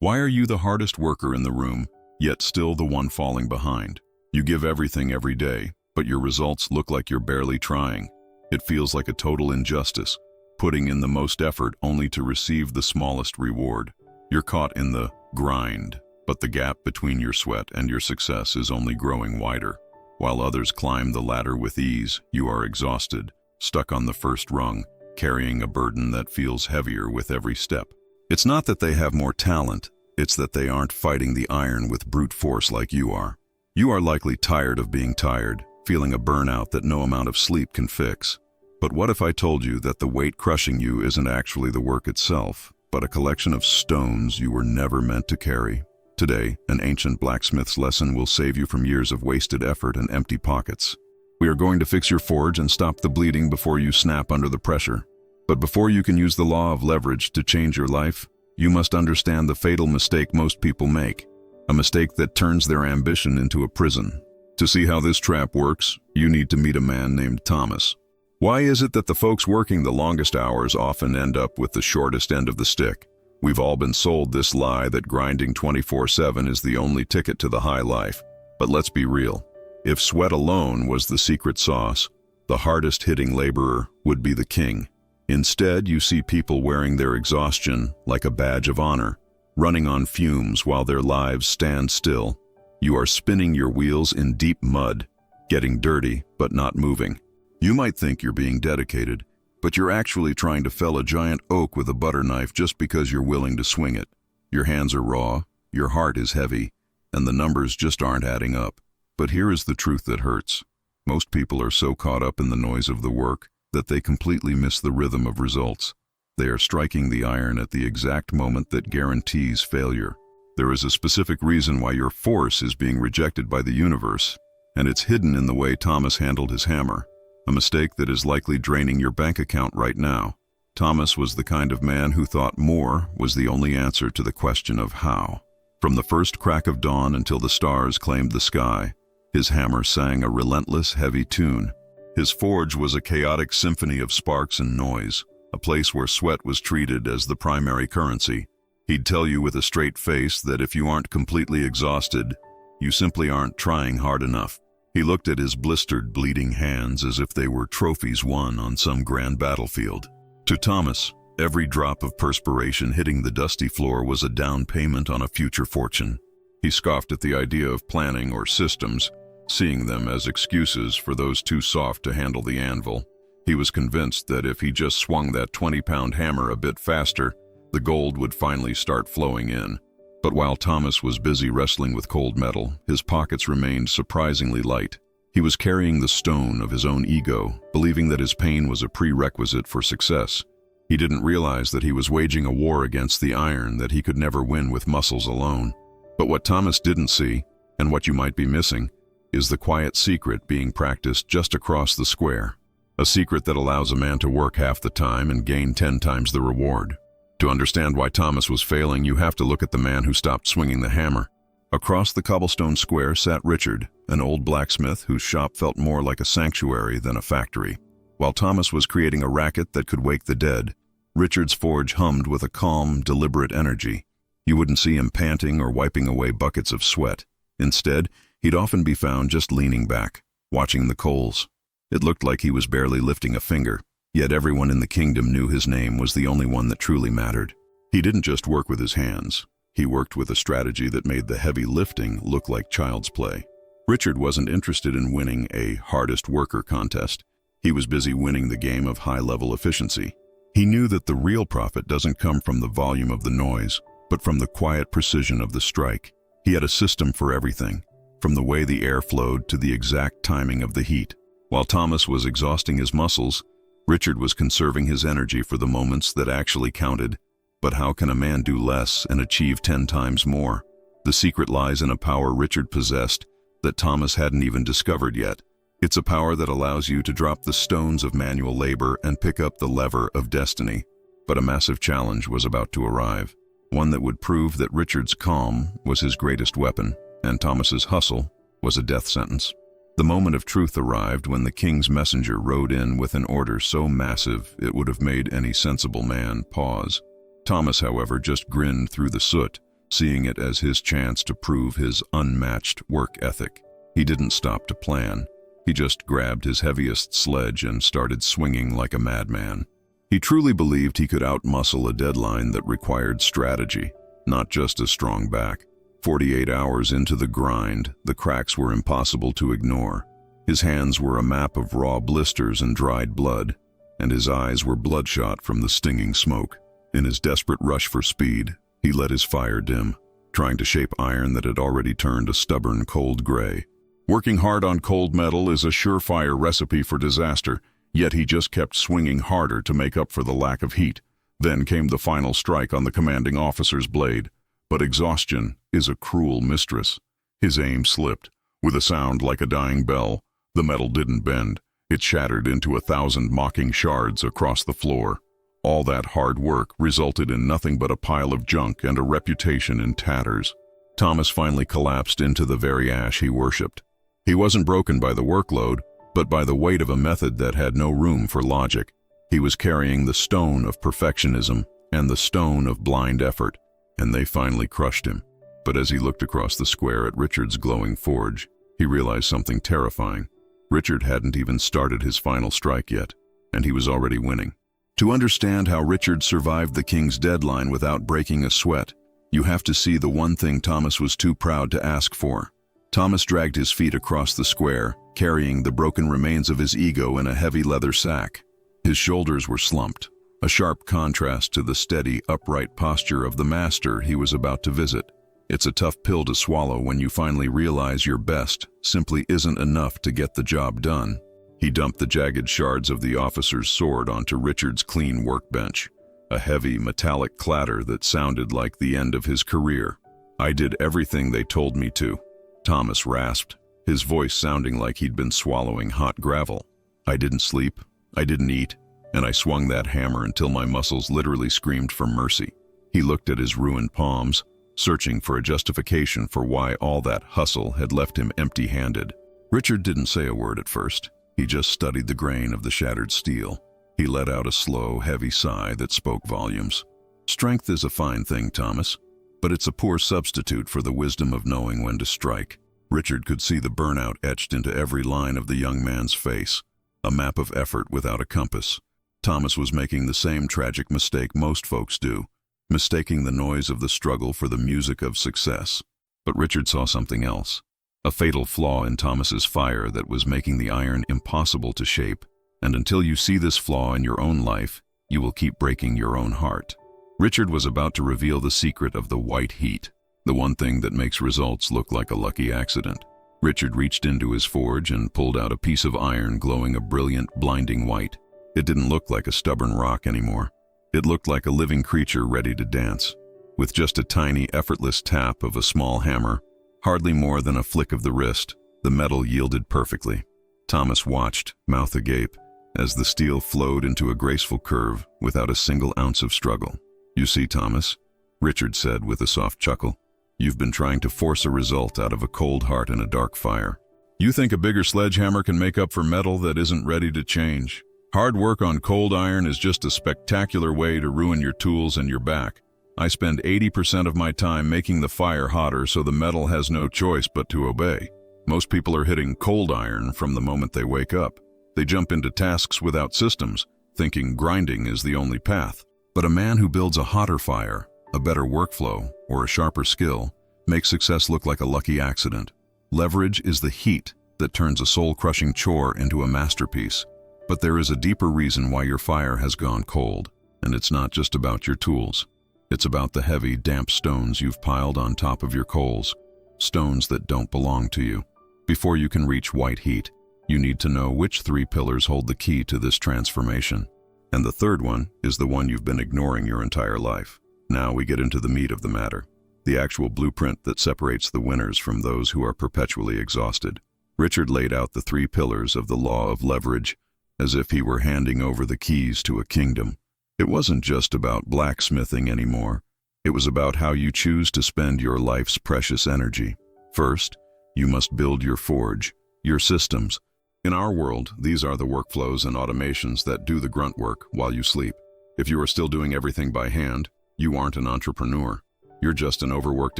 Why are you the hardest worker in the room, yet still the one falling behind? You give everything every day, but your results look like you're barely trying. It feels like a total injustice, putting in the most effort only to receive the smallest reward. You're caught in the grind, but the gap between your sweat and your success is only growing wider. While others climb the ladder with ease, you are exhausted, stuck on the first rung, carrying a burden that feels heavier with every step. It's not that they have more talent, it's that they aren't fighting the iron with brute force like you are. You are likely tired of being tired, feeling a burnout that no amount of sleep can fix. But what if I told you that the weight crushing you isn't actually the work itself, but a collection of stones you were never meant to carry? Today, an ancient blacksmith's lesson will save you from years of wasted effort and empty pockets. We are going to fix your forge and stop the bleeding before you snap under the pressure. But before you can use the law of leverage to change your life, you must understand the fatal mistake most people make, a mistake that turns their ambition into a prison. To see how this trap works, you need to meet a man named Thomas. Why is it that the folks working the longest hours often end up with the shortest end of the stick? We've all been sold this lie that grinding 24/7 is the only ticket to the high life. But let's be real. If sweat alone was the secret sauce, the hardest-hitting laborer would be the king. Instead, you see people wearing their exhaustion like a badge of honor, running on fumes while their lives stand still. You are spinning your wheels in deep mud, getting dirty but not moving. You might think you're being dedicated, but you're actually trying to fell a giant oak with a butter knife just because you're willing to swing it. Your hands are raw, your heart is heavy, and the numbers just aren't adding up. But here is the truth that hurts. Most people are so caught up in the noise of the work that they completely miss the rhythm of results. They are striking the iron at the exact moment that guarantees failure. There is a specific reason why your force is being rejected by the universe, and it's hidden in the way Thomas handled his hammer. A mistake that is likely draining your bank account right now. Thomas was the kind of man who thought more was the only answer to the question of how. From the first crack of dawn until the stars claimed the sky, his hammer sang a relentless, heavy tune. His forge was a chaotic symphony of sparks and noise, a place where sweat was treated as the primary currency. He'd tell you with a straight face that if you aren't completely exhausted, you simply aren't trying hard enough. He looked at his blistered, bleeding hands as if they were trophies won on some grand battlefield. To Thomas, every drop of perspiration hitting the dusty floor was a down payment on a future fortune. He scoffed at the idea of planning or systems, seeing them as excuses for those too soft to handle the anvil. He was convinced that if he just swung that 20-pound hammer a bit faster, the gold would finally start flowing in. But while Thomas was busy wrestling with cold metal, his pockets remained surprisingly light. He was carrying the stone of his own ego, believing that his pain was a prerequisite for success. He didn't realize that he was waging a war against the iron that he could never win with muscles alone. But what Thomas didn't see, and what you might be missing, is the quiet secret being practiced just across the square. A secret that allows a man to work half the time and gain 10 times the reward. To understand why Thomas was failing, you have to look at the man who stopped swinging the hammer. Across the cobblestone square sat Richard, an old blacksmith whose shop felt more like a sanctuary than a factory. While Thomas was creating a racket that could wake the dead, Richard's forge hummed with a calm, deliberate energy. You wouldn't see him panting or wiping away buckets of sweat. Instead, he'd often be found just leaning back, watching the coals. It looked like he was barely lifting a finger. Yet everyone in the kingdom knew his name was the only one that truly mattered. He didn't just work with his hands. He worked with a strategy that made the heavy lifting look like child's play. Richard wasn't interested in winning a hardest worker contest. He was busy winning the game of high-level efficiency. He knew that the real profit doesn't come from the volume of the noise, but from the quiet precision of the strike. He had a system for everything, from the way the air flowed to the exact timing of the heat. While Thomas was exhausting his muscles, Richard was conserving his energy for the moments that actually counted. But how can a man do less and achieve 10 times more? The secret lies in a power Richard possessed that Thomas hadn't even discovered yet. It's a power that allows you to drop the stones of manual labor and pick up the lever of destiny. But a massive challenge was about to arrive, one that would prove that Richard's calm was his greatest weapon, and Thomas's hustle was a death sentence. The moment of truth arrived when the king's messenger rode in with an order so massive it would have made any sensible man pause. Thomas, however, just grinned through the soot, seeing it as his chance to prove his unmatched work ethic. He didn't stop to plan. He just grabbed his heaviest sledge and started swinging like a madman. He truly believed he could outmuscle a deadline that required strategy, not just a strong back. 48 hours into the grind, the cracks were impossible to ignore. His hands were a map of raw blisters and dried blood, and his eyes were bloodshot from the stinging smoke. In his desperate rush for speed, he let his fire dim, trying to shape iron that had already turned a stubborn cold gray. Working hard on cold metal is a surefire recipe for disaster, yet he just kept swinging harder to make up for the lack of heat. Then came the final strike on the commanding officer's blade. But exhaustion is a cruel mistress. His aim slipped. With a sound like a dying bell, the metal didn't bend. It shattered into 1,000 mocking shards across the floor. All that hard work resulted in nothing but a pile of junk and a reputation in tatters. Thomas finally collapsed into the very ash he worshipped. He wasn't broken by the workload, but by the weight of a method that had no room for logic. He was carrying the stone of perfectionism and the stone of blind effort, and they finally crushed him. But as he looked across the square at Richard's glowing forge, he realized something terrifying. Richard hadn't even started his final strike yet, and he was already winning. To understand how Richard survived the king's deadline without breaking a sweat, you have to see the one thing Thomas was too proud to ask for. Thomas dragged his feet across the square, carrying the broken remains of his ego in a heavy leather sack. His shoulders were slumped, a sharp contrast to the steady, upright posture of the master he was about to visit. It's a tough pill to swallow when you finally realize your best simply isn't enough to get the job done. He dumped the jagged shards of the officer's sword onto Richard's clean workbench, a heavy, metallic clatter that sounded like the end of his career. "I did everything they told me to," Thomas rasped, his voice sounding like he'd been swallowing hot gravel. "I didn't sleep, I didn't eat, and I swung that hammer until my muscles literally screamed for mercy." He looked at his ruined palms, searching for a justification for why all that hustle had left him empty-handed. Richard didn't say a word at first. He just studied the grain of the shattered steel. He let out a slow, heavy sigh that spoke volumes. "Strength is a fine thing, Thomas, but it's a poor substitute for the wisdom of knowing when to strike." Richard could see the burnout etched into every line of the young man's face, a map of effort without a compass. Thomas was making the same tragic mistake most folks do, mistaking the noise of the struggle for the music of success. But Richard saw something else, a fatal flaw in Thomas's fire that was making the iron impossible to shape. And until you see this flaw in your own life, you will keep breaking your own heart. Richard was about to reveal the secret of the white heat, the one thing that makes results look like a lucky accident. Richard reached into his forge and pulled out a piece of iron glowing a brilliant, blinding white. It didn't look like a stubborn rock anymore. It looked like a living creature ready to dance. With just a tiny, effortless tap of a small hammer, hardly more than a flick of the wrist, the metal yielded perfectly. Thomas watched, mouth agape, as the steel flowed into a graceful curve without a single ounce of struggle. "You see, Thomas," Richard said with a soft chuckle, "you've been trying to force a result out of a cold heart and a dark fire. You think a bigger sledgehammer can make up for metal that isn't ready to change. Hard work on cold iron is just a spectacular way to ruin your tools and your back. I spend 80% of my time making the fire hotter so the metal has no choice but to obey. Most people are hitting cold iron from the moment they wake up. They jump into tasks without systems, thinking grinding is the only path. But a man who builds a hotter fire, a better workflow, or a sharper skill, makes success look like a lucky accident. Leverage is the heat that turns a soul-crushing chore into a masterpiece. But there is a deeper reason why your fire has gone cold, and it's not just about your tools. It's about the heavy, damp stones you've piled on top of your coals, stones that don't belong to you. Before you can reach white heat, you need to know which 3 pillars hold the key to this transformation. And the third one is the one you've been ignoring your entire life. Now we get into the meat of the matter, the actual blueprint that separates the winners from those who are perpetually exhausted. Richard laid out the 3 pillars of the law of leverage, as if he were handing over the keys to a kingdom. It wasn't just about blacksmithing anymore. It was about how you choose to spend your life's precious energy. First, you must build your forge, your systems. In our world, these are the workflows and automations that do the grunt work while you sleep. If you are still doing everything by hand, you aren't an entrepreneur. You're just an overworked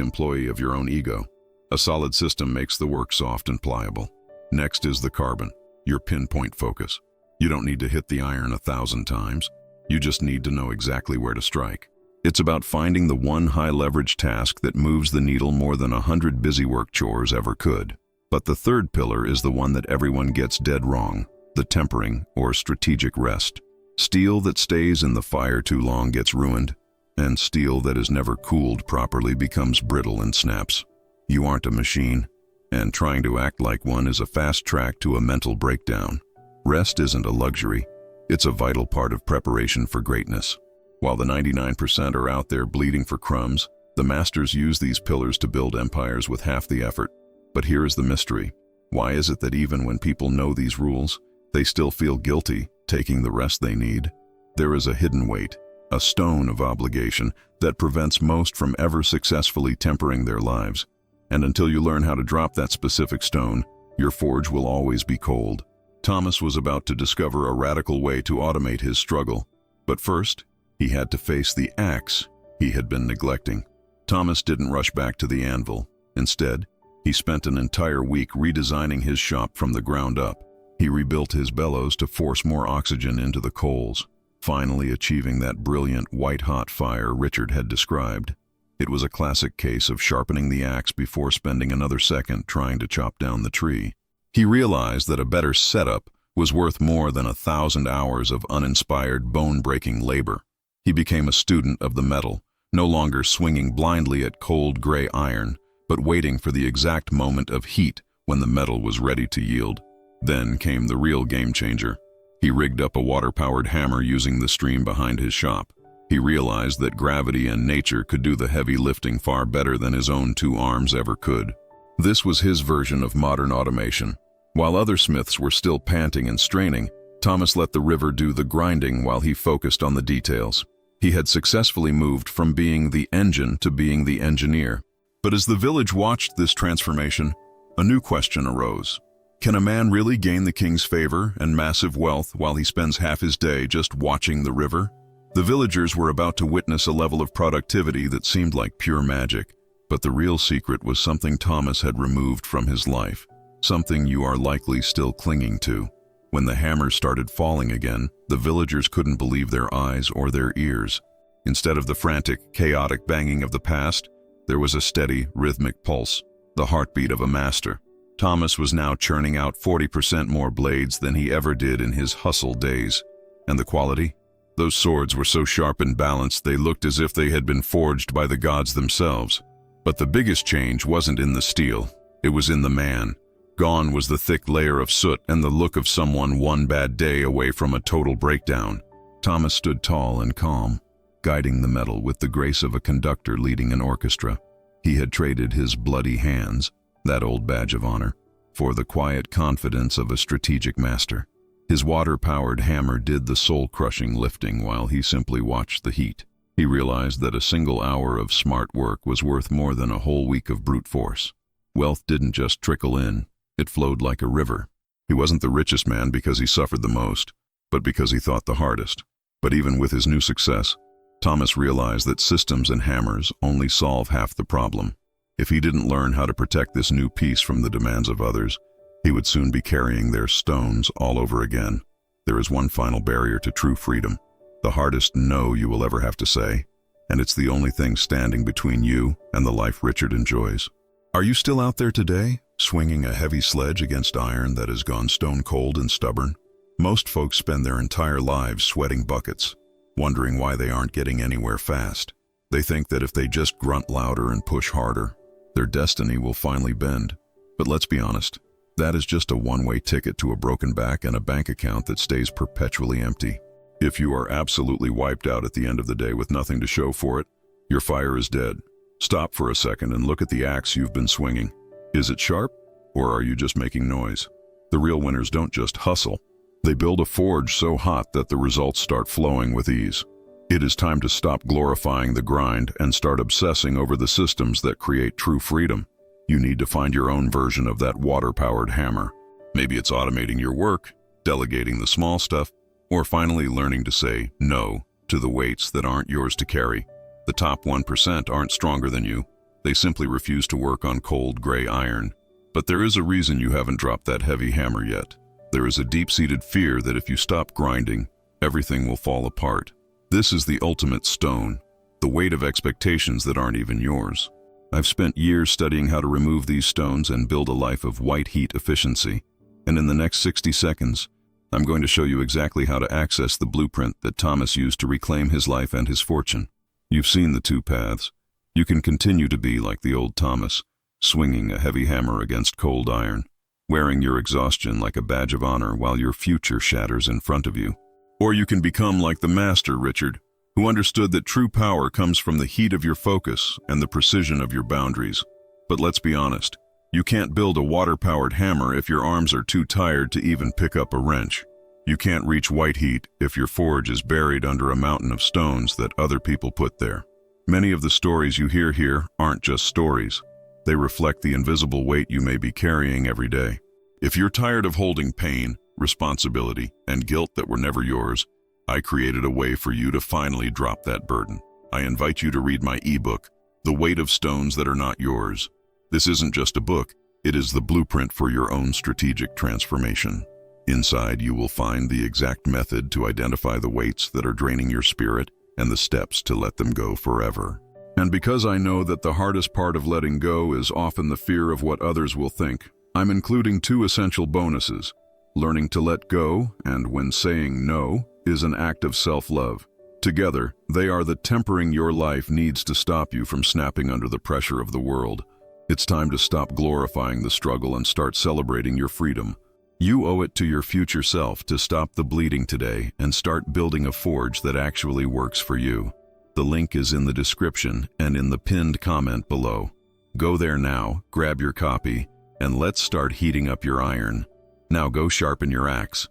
employee of your own ego. A solid system makes the work soft and pliable. Next is the carbon, your pinpoint focus. You don't need to hit the iron 1,000 times. You just need to know exactly where to strike. It's about finding the one high-leverage task that moves the needle more than 100 busy work chores ever could. But the third pillar is the one that everyone gets dead wrong, the tempering or strategic rest. Steel that stays in the fire too long gets ruined, and steel that is never cooled properly becomes brittle and snaps. You aren't a machine, and trying to act like one is a fast track to a mental breakdown. Rest isn't a luxury, it's a vital part of preparation for greatness. While the 99% are out there bleeding for crumbs, the masters use these pillars to build empires with half the effort. But here is the mystery. Why is it that even when people know these rules, they still feel guilty taking the rest they need? There is a hidden weight, a stone of obligation that prevents most from ever successfully tempering their lives. And until you learn how to drop that specific stone, your forge will always be cold. Thomas was about to discover a radical way to automate his struggle. But first, he had to face the axe he had been neglecting. Thomas didn't rush back to the anvil. Instead, he spent an entire week redesigning his shop from the ground up. He rebuilt his bellows to force more oxygen into the coals, finally achieving that brilliant white-hot fire Richard had described. It was a classic case of sharpening the axe before spending another second trying to chop down the tree. He realized that a better setup was worth more than 1,000 hours of uninspired, bone-breaking labor. He became a student of the metal, no longer swinging blindly at cold gray iron, but waiting for the exact moment of heat when the metal was ready to yield. Then came the real game changer. He rigged up a water-powered hammer using the stream behind his shop. He realized that gravity and nature could do the heavy lifting far better than his own 2 arms ever could. This was his version of modern automation. While other smiths were still panting and straining, Thomas let the river do the grinding while he focused on the details. He had successfully moved from being the engine to being the engineer. But as the village watched this transformation, a new question arose. Can a man really gain the king's favor and massive wealth while he spends half his day just watching the river? The villagers were about to witness a level of productivity that seemed like pure magic, but the real secret was something Thomas had removed from his life, something you are likely still clinging to. When the hammers started falling again, the villagers couldn't believe their eyes or their ears. Instead of the frantic, chaotic banging of the past, there was a steady, rhythmic pulse, the heartbeat of a master. Thomas was now churning out 40% more blades than he ever did in his hustle days. And the quality? Those swords were so sharp and balanced they looked as if they had been forged by the gods themselves. But the biggest change wasn't in the steel, it was in the man. Gone was the thick layer of soot and the look of someone one bad day away from a total breakdown. Thomas stood tall and calm, guiding the metal with the grace of a conductor leading an orchestra. He had traded his bloody hands, that old badge of honor, for the quiet confidence of a strategic master. His water-powered hammer did the soul-crushing lifting while he simply watched the heat. He realized that a single hour of smart work was worth more than a whole week of brute force. Wealth didn't just trickle in, it flowed like a river. He wasn't the richest man because he suffered the most, but because he thought the hardest. But even with his new success, Thomas realized that systems and hammers only solve half the problem. If he didn't learn how to protect this new piece from the demands of others, he would soon be carrying their stones all over again. There is one final barrier to true freedom, the hardest no you will ever have to say, and it's the only thing standing between you and the life Richard enjoys. Are you still out there today, swinging a heavy sledge against iron that has gone stone cold and stubborn? Most folks spend their entire lives sweating buckets, wondering why they aren't getting anywhere fast. They think that if they just grunt louder and push harder, their destiny will finally bend. But let's be honest, that is just a one-way ticket to a broken back and a bank account that stays perpetually empty. If you are absolutely wiped out at the end of the day with nothing to show for it, your fire is dead. Stop for a second and look at the axe you've been swinging. Is it sharp, or are you just making noise? The real winners don't just hustle. They build a forge so hot that the results start flowing with ease. It is time to stop glorifying the grind and start obsessing over the systems that create true freedom. You need to find your own version of that water-powered hammer. Maybe it's automating your work, delegating the small stuff, or finally learning to say no to the weights that aren't yours to carry. The top 1% aren't stronger than you. They simply refuse to work on cold, gray iron. But there is a reason you haven't dropped that heavy hammer yet. There is a deep-seated fear that if you stop grinding, everything will fall apart. This is the ultimate stone, the weight of expectations that aren't even yours. I've spent years studying how to remove these stones and build a life of white heat efficiency. And in the next 60 seconds, I'm going to show you exactly how to access the blueprint that Thomas used to reclaim his life and his fortune. You've seen the two paths. You can continue to be like the old Thomas, swinging a heavy hammer against cold iron, wearing your exhaustion like a badge of honor while your future shatters in front of you. Or you can become like the master, Richard, who understood that true power comes from the heat of your focus and the precision of your boundaries. But let's be honest, you can't build a water-powered hammer if your arms are too tired to even pick up a wrench. You can't reach white heat if your forge is buried under a mountain of stones that other people put there. Many of the stories you hear here aren't just stories. They reflect the invisible weight you may be carrying every day. If you're tired of holding pain, responsibility, and guilt that were never yours, I created a way for you to finally drop that burden. I invite you to read my ebook, The Weight of Stones That Are Not Yours. This isn't just a book, it is the blueprint for your own strategic transformation. Inside, you will find the exact method to identify the weights that are draining your spirit and the steps to let them go forever. And because I know that the hardest part of letting go is often the fear of what others will think, I'm including 2 essential bonuses. Learning to let go, and when saying no, is an act of self-love. Together, they are the tempering your life needs to stop you from snapping under the pressure of the world. It's time to stop glorifying the struggle and start celebrating your freedom. You owe it to your future self to stop the bleeding today and start building a forge that actually works for you. The link is in the description and in the pinned comment below. Go there now, grab your copy, and let's start heating up your iron. Now go sharpen your axe.